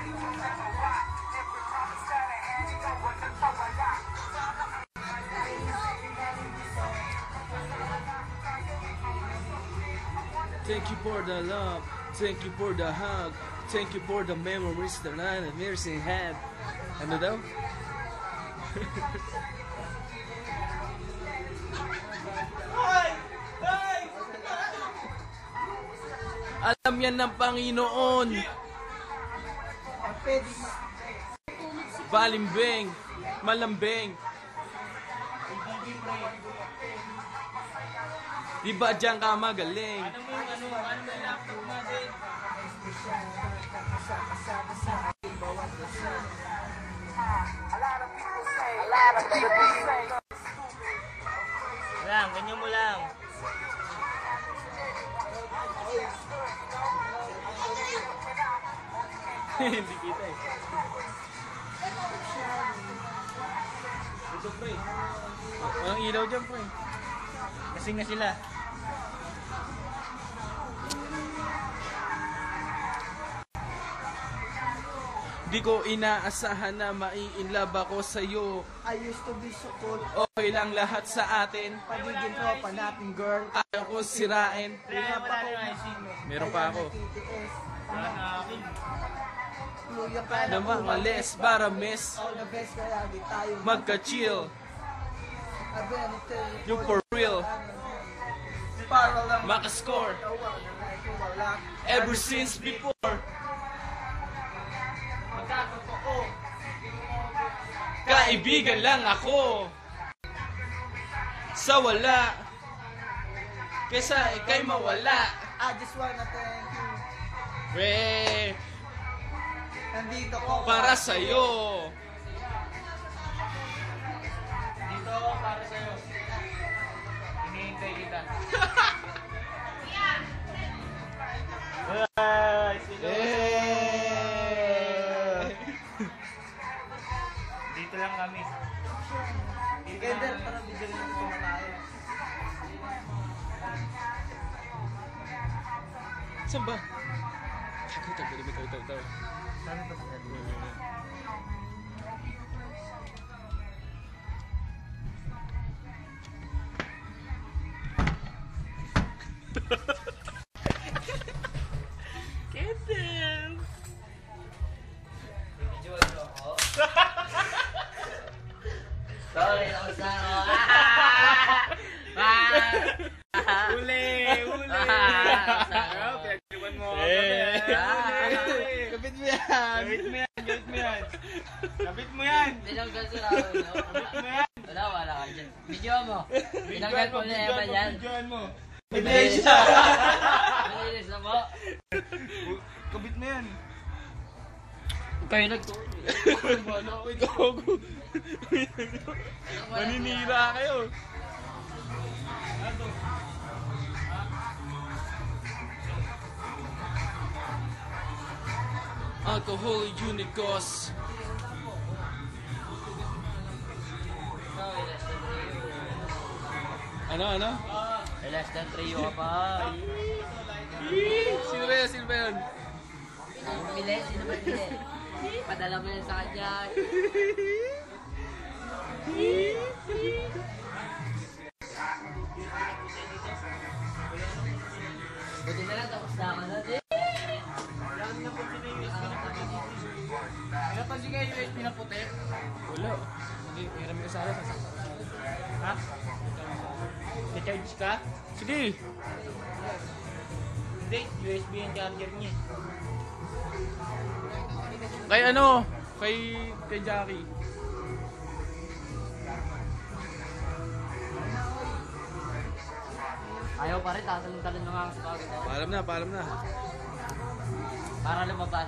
Thank you for the love, thank you for the hug, thank you for the memories that I never had. Ano daw? Alam yan ng Panginoon. Balimbing, malambing. Di ba diyan ka magaling? Lang, ganyan mo lang. Hindi kita eh. Ito pre. Walang ilaw dyan pre. Kasing na sila. Di ko inaasahan na mai-inlove ako sa'yo. I used to be so cold. Okay lang lahat sa atin. Pagiging tropa natin, girl. Ayaw ko sirain. Hirap ako Meron pa ako. Wala na akin. Luya ka Na mga less para miss. All the best kaya di tayo Magka-chill. Abenite. Yung for real. Para lang Maka-score. wala. Ever since before. Magkakotoo. Kaibigan lang ako. Sa wala. Kesa ikay mawala. I just wanna thank you. We, Nandito ko para sa'yo. Dito ako para sa'yo. Hinihintay kita. Ay, sila. Dito lang kami. Together para bigyan ng kumakain. Saan ba? Ito. Saan ito? Kitten. Sorry, tapos na ako. Uli! Pinagdiwan mo ako. Kapit mo yan. Kabit mo yan! Tinanggal sa ako, no? Kabit mo yan! Wala ka dyan. Video mo. Tinanggal mo na naman yan. Videoan mo! Ebidensya. Malinis na po. Kabit mo yan! Kayo nagtuloy. Wala ko ikaw. Maninira kayo. Alcohol Unicos. Ano? Less than 3 ka pa. Sino ba yun? Bili? Sino ba bili? Padala mo yan sa kanya. Buti na lang tapos na ako na. Napansin kayo yung USB na puti? Wala. Hindi, hiram ka sa akin. Ha? Na-charge ka? Sige. Hindi, USB yung charger niya. Kay ano? Kay Jackie. Ayaw pa rin, tatalon-talon na nga ako sa bagay. Paalam na. Para lumabas.